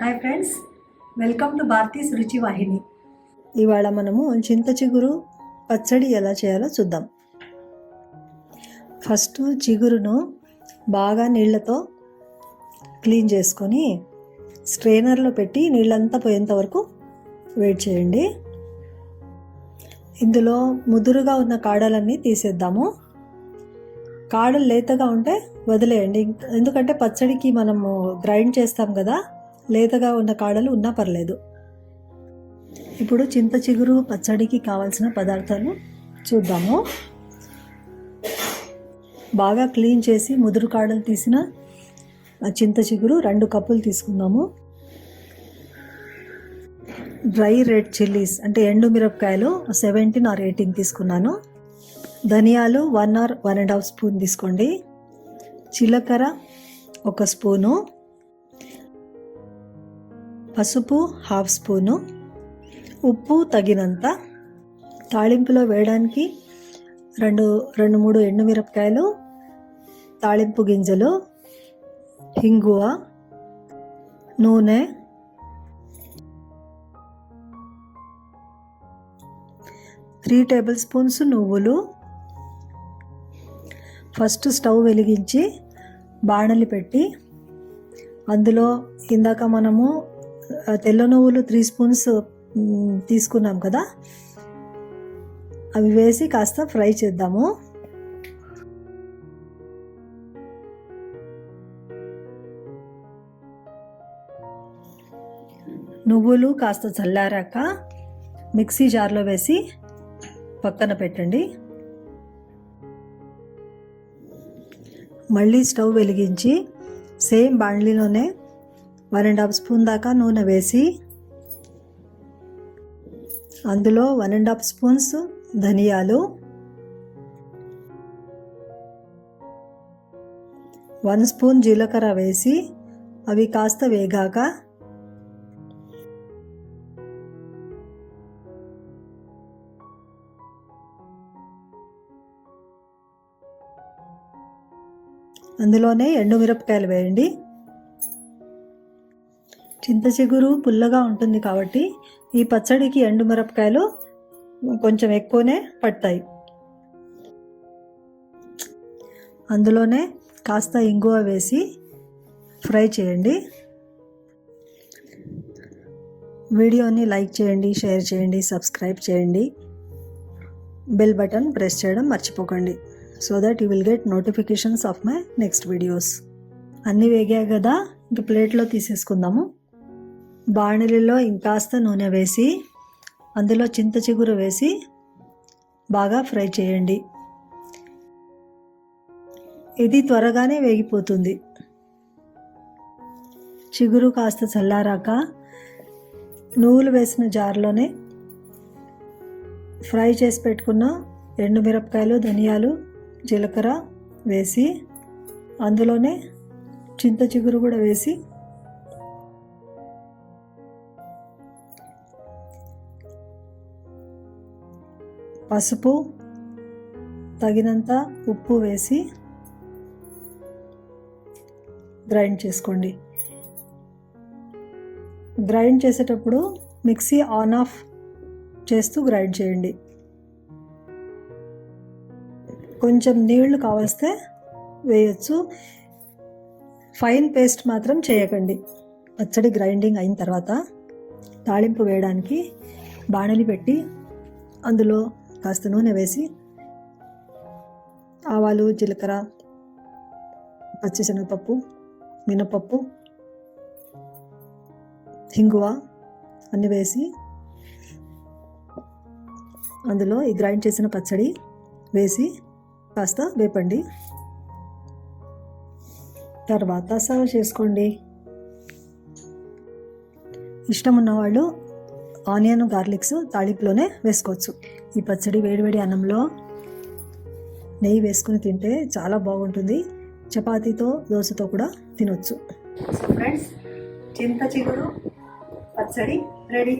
Hi friends, welcome to Bharati's రుచి వాహిని. ఇవాళ మనము చింత చిగురు పచ్చడి ఎలా చేయాలో చూద్దాం. ఫస్ట్ చిగురును బాగా నీళ్ళతో క్లీన్ చేసుకొని స్ట్రెయినర్లో పెట్టి నీళ్ళంతా పోయేంత వరకు వెయిట్ చేయండి. ఇందులో ముదురుగా ఉన్న కాడలన్నీ తీసేద్దాము. కాడలు లేతగా ఉంటే వదిలేయండి, ఎందుకంటే పచ్చడికి మనము గ్రైండ్ చేస్తాం కదా, లేతగా ఉన్న కాడలు ఉన్నా పర్లేదు. ఇప్పుడు చింత చిగురు పచ్చడికి కావాల్సిన పదార్థాలు చూద్దాము. బాగా క్లీన్ చేసి ముదురు కాడలు తీసిన చింత చిగురు 2 కప్పులు తీసుకుందాము. డ్రై రెడ్ చిల్లీస్ అంటే ఎండు మిరపకాయలు 17 or 18 తీసుకున్నాను. ధనియాలు 1 or 1.5 స్పూన్ తీసుకోండి. జీలకర్ర 1 స్పూను, పసుపు 1/2 స్పూను, ఉప్పు తగినంత, తాళింపులో వేయడానికి 2-3 ఎండుమిరపకాయలు, తాళింపు గింజలు, హింగువ, నూనె, త్రీ టేబుల్ స్పూన్స్ నువ్వులు. ఫస్ట్ స్టవ్ వెలిగించి బాణలి పెట్టి అందులో ఇందాక మనము తెల్ల నువ్వులు 3 స్పూన్స్ తీసుకున్నాం కదా, అవి వేసి కాస్త ఫ్రై చేద్దాము. నువ్వులు కాస్త చల్లారాక మిక్సీ జార్లో వేసి పక్కన పెట్టండి. మళ్ళీ స్టవ్ వెలిగించి సేమ్ బాండ్లీలోనే 1.5 స్పూన్ దాకా నూనె వేసి అందులో 1.5 స్పూన్స్ ధనియాలు, 1 స్పూన్ జీలకర్ర వేసి అవి కాస్త వేగాక అందులోనే ఎండుమిరపకాయలు వేయండి. చింత చిగురు పుల్లగా ఉంటుంది కాబట్టి ఈ పచ్చడికి ఎండుమిరపకాయలు కొంచెం ఎక్కువనే పడతాయి. అందులోనే కాస్త ఇంగువ వేసి ఫ్రై చేయండి. వీడియోని లైక్ చేయండి, షేర్ చేయండి, సబ్స్క్రైబ్ చేయండి. బెల్ బటన్ ప్రెస్ చేయడం మర్చిపోకండి, so that you will get notifications off my next videos. అన్నీ వేగాయి కదా, ఇంక ప్లేట్లో తీసేసుకుందాము. బాణలిలో ఇంకాస్త నూనె వేసి అందులో చింత చిగురు వేసి బాగా ఫ్రై చేయండి. ఇది త్వరగానే వేగిపోతుంది. చిగురు కాస్త చల్లారాక నువ్వులు వేసిన జార్లోనే ఫ్రై చేసి పెట్టుకున్న ఎండుమిరపకాయలు, ధనియాలు, జీలకర్ర వేసి అందులోనే చింత చిగురు కూడా వేసి పసుపు తగినంత ఉప్పు వేసి గ్రైండ్ చేసుకోండి. గ్రైండ్ చేసేటప్పుడు మిక్సీ ఆన్ ఆఫ్ చేస్తూ గ్రైండ్ చేయండి. కొంచెం నీళ్లు కావలిస్తే వేయచ్చు, ఫైన్ పేస్ట్ మాత్రం చేయకండి. పచ్చడి గ్రైండింగ్ అయిన తర్వాత తాళింపు వేయడానికి బాణలి పెట్టి అందులో కాస్త నూనె వేసి ఆవాలు, జీలకర్ర, పచ్చిశనగపప్పు, మినపప్పు, హింగువ అన్నీ వేసి అందులో ఈ గ్రైండ్ చేసిన పచ్చడి వేసి కాస్త వేపండి. తర్వాత సర్వ్ చేసుకోండి. ఇష్టం ఉన్నవాళ్ళు ఆనియన్, గార్లిక్స్ తాళింపులోనే వేసుకోవచ్చు. ఈ పచ్చడి వేడివేడి అన్నంలో నెయ్యి వేసుకుని తింటే చాలా బాగుంటుంది. చపాతీతో, దోశతో కూడా తినొచ్చు. ఫ్రెండ్స్, చింత చిగురు పచ్చడి రెడీ.